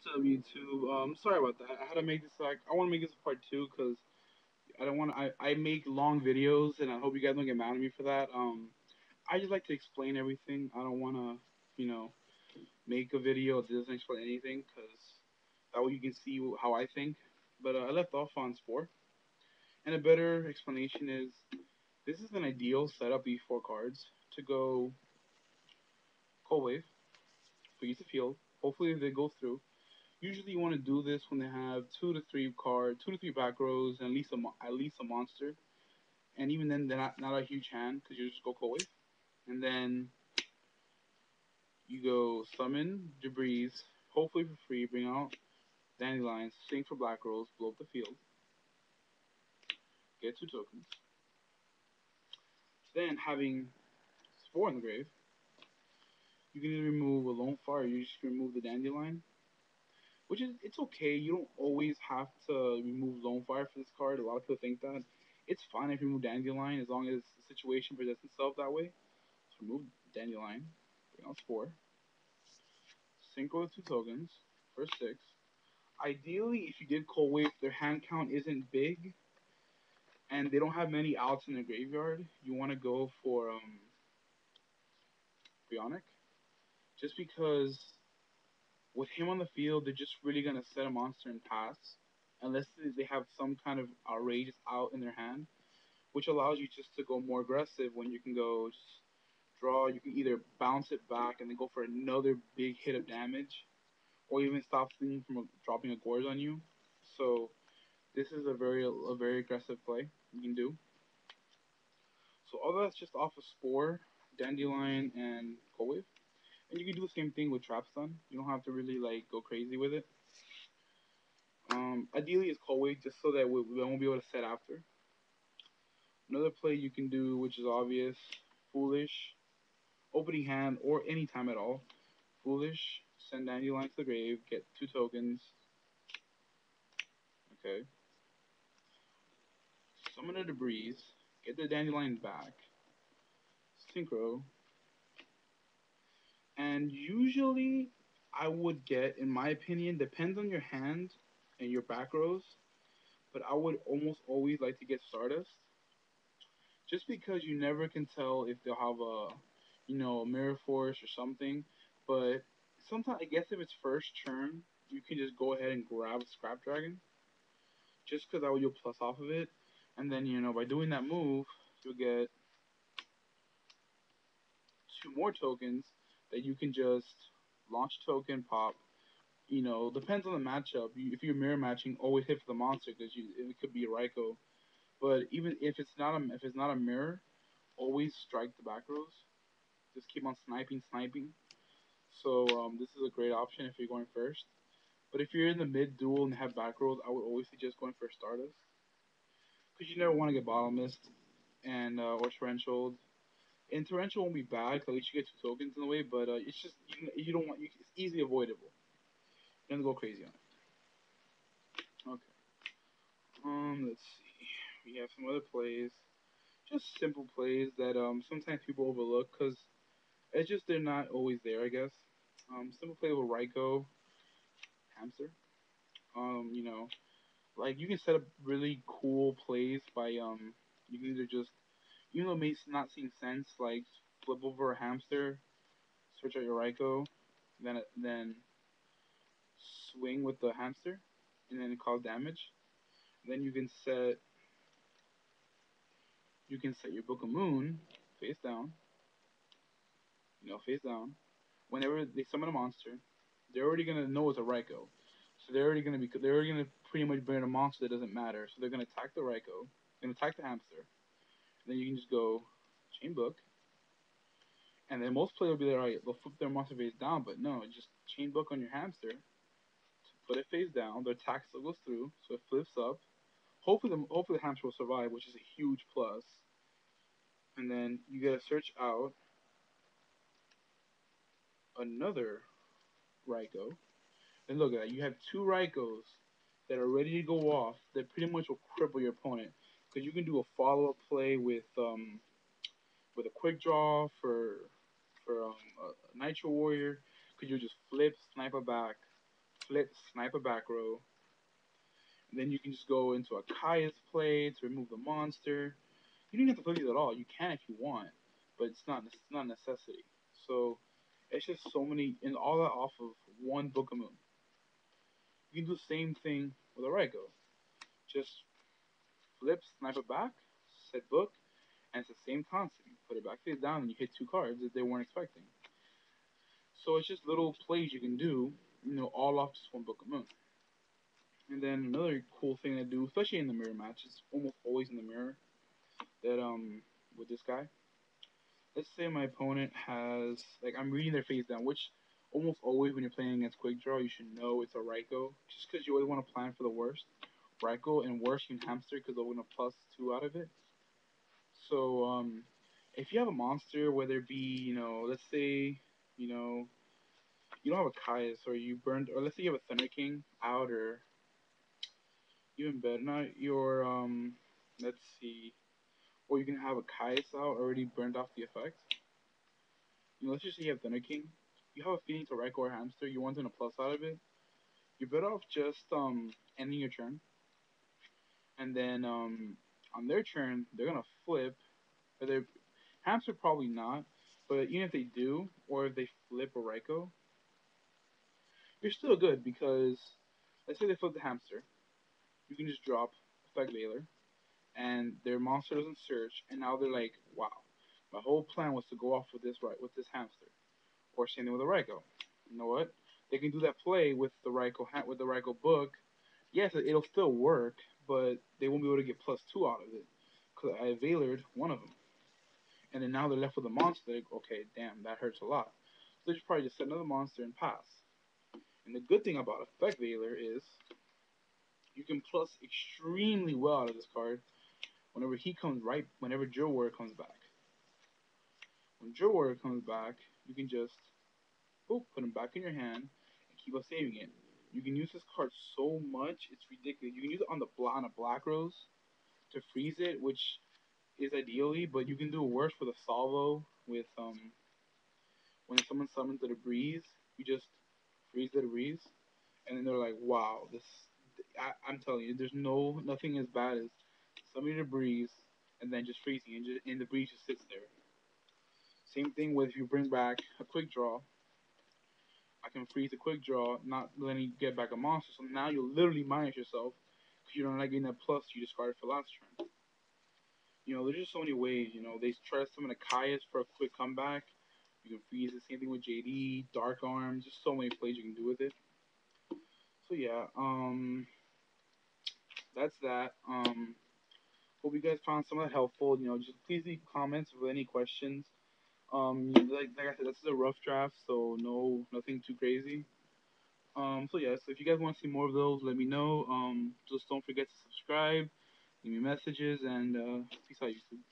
pt.2. Sorry about that. I had to make this like I want to make this a part two because I don't want to. I make long videos and I hope you guys don't get mad at me for that. I just like to explain everything. I don't want to, make a video that doesn't explain anything because that way you can see how I think. But I left off on Spore, and a better explanation is this is an ideal setup before cards to go cold wave for use of field. Hopefully they go through. Usually you want to do this when they have two to three back rows, and at least a monster. And even then, they're not a huge hand because you just go cold wave, and then you go summon debris, hopefully for free. Bring out dandelions, sing for black rolls, blow up the field, get two tokens. Then having spore in the grave, you can either remove a lone fire, you just remove the dandelion, which is it's okay. You don't always have to remove lone fire for this card. A lot of people think that. It's fine if you remove dandelion as long as the situation presents itself that way. So remove dandelion, bring out spore, synchro with two tokens for six. Ideally, if you did cold wave, their hand count isn't big and they don't have many outs in the graveyard. You want to go for Bionic, just because with him on the field, they're just really gonna set a monster and pass, unless they have some kind of outrageous out in their hand, which allows you just to go more aggressive when you can go just draw. You can either bounce it back and then go for another big hit of damage, or even stop things from dropping a gorge on you. So this is a very aggressive play you can do. So all that's just off of Spore, Dandelion, and Cold Wave. And you can do the same thing with Trap Stun. You don't have to really like go crazy with it. Ideally, it's Cold Wave just so that we won't be able to set after. Another play you can do, which is obvious, Foolish, opening hand, or any time at all. Foolish, send Dandelion to the grave, get two tokens. Okay. Summon a debris, get the Dandelion back. Synchro, and usually I would get, in my opinion, depends on your hand and your back rows, but I would almost always like to get Stardust, just because you never can tell if they'll have a Mirror Force or something. But sometimes I guess if it's first turn, you can just go ahead and grab Scrap Dragon, just because that way you'll plus off of it, and then by doing that move, you'll get two more tokens that you can just launch token pop. Depends on the matchup. If you're mirror matching, always hit for the monster because it could be a Raikou. But even if it's not a mirror, always strike the back rows. Just keep on sniping. So this is a great option if you're going first. But if you're in the mid duel and have back rows, I would always suggest going for Stardust because you never want to get bottomless and or torrential. And torrential won't be bad because at least you get two tokens in the way. But it's just you don't want it's easily avoidable. You don't go crazy on it. Okay. Let's see. We have some other plays, just simple plays that sometimes people overlook because it's just they're not always there, I guess. Simple play with Raikou, Hamster. Like you can set up really cool plays by you can either just even though it may not seem sense, like flip over a hamster, switch out your Raikou, then swing with the hamster, and then cause damage. Then you can set your Book of Moon face down, face down. Whenever they summon a monster, they're already gonna know it's a Raikou. So they're already gonna pretty much bring a monster that doesn't matter. So they're gonna attack the Raikou, gonna attack the hamster. And then you can just go chain book. And then most players will be there, right, they'll flip their monster face down, but no, just chain book on your hamster, put it face down, their attack still goes through, so it flips up. Hopefully the hamster will survive, which is a huge plus. And then you gotta search out another Raikou. And look at that. You have two Raikous that are ready to go off that pretty much will cripple your opponent. Because you can do a follow up play with a quick draw for a Nitro Warrior. Because you just flip, sniper back, flip, snipe a back row, and then you can just go into a Kaya's play to remove the monster. You don't have to flip these at all. You can if you want, but it's not a necessity. So it's just so many, and all that off of one Book of Moon. You can do the same thing with a Raikou. Just flip, snipe it back, set book, and it's the same concept. You put it back face down and you hit two cards that they weren't expecting. So it's just little plays you can do, all off just one Book of Moon. And then another cool thing to do, especially in the mirror match, it's almost always in the mirror. That with this guy, let's say my opponent has like I'm reading their face down, which almost always when you're playing against Quick Draw, you should know it's a Raikou, just because you always want to plan for the worst. Raikou and worse you can hamster because they're gonna plus two out of it. So if you have a monster, whether it be let's say you know you don't have a Caius or you burned, or let's say you have a Thunder King out, or even better, not your let's see, or you can have a Caius out already burned off the effect. Let's just say you have Thunder King. You have a feeling to Raikou or Hamster. You want them to plus out of it. You're better off just ending your turn, and then on their turn they're gonna flip. Or they Hamster probably not, but even if they do, or if they flip a Raikou, you're still good because let's say they flip the Hamster, you can just drop Effect Veiler, and their monster doesn't search, and now they're like, wow, my whole plan was to go off with this Hamster, or same thing with a Raikou. You know what? They can do that play with the Raikou book. Yes, it'll still work, but they won't be able to get plus two out of it because I Veilered one of them, and then now they're left with a monster. Like, okay, damn, that hurts a lot. So they should probably just set another monster and pass. And the good thing about Effect Veiler is you can plus extremely well out of this card whenever Drill Warrior comes back. When Drill Warrior comes back, you can just put him back in your hand and keep on saving it. You can use this card so much, it's ridiculous. You can use it on a Black Rose to freeze it, which is ideally, but you can do it worse for the salvo with when someone summons the breeze, you just freeze the breeze, and then they're like, wow, this. I'm telling you, there's nothing as bad as summoning the breeze and then just freezing, and the breeze just sits there. Same thing with if you bring back a quick draw. I can freeze a quick draw, not letting you get back a monster. So now you literally minus yourself because you're not getting that plus you discarded for last turn. There's just so many ways. They try to summon a Caius for a quick comeback. You can freeze the same thing with JD, Dark Arm, just so many plays you can do with it. So yeah, that's that. Hope you guys found some of that helpful. Just please leave comments with any questions. Like I said, this is a rough draft, so nothing too crazy. So yeah, so if you guys want to see more of those, let me know. Just don't forget to subscribe, leave me messages, and peace out, YouTube.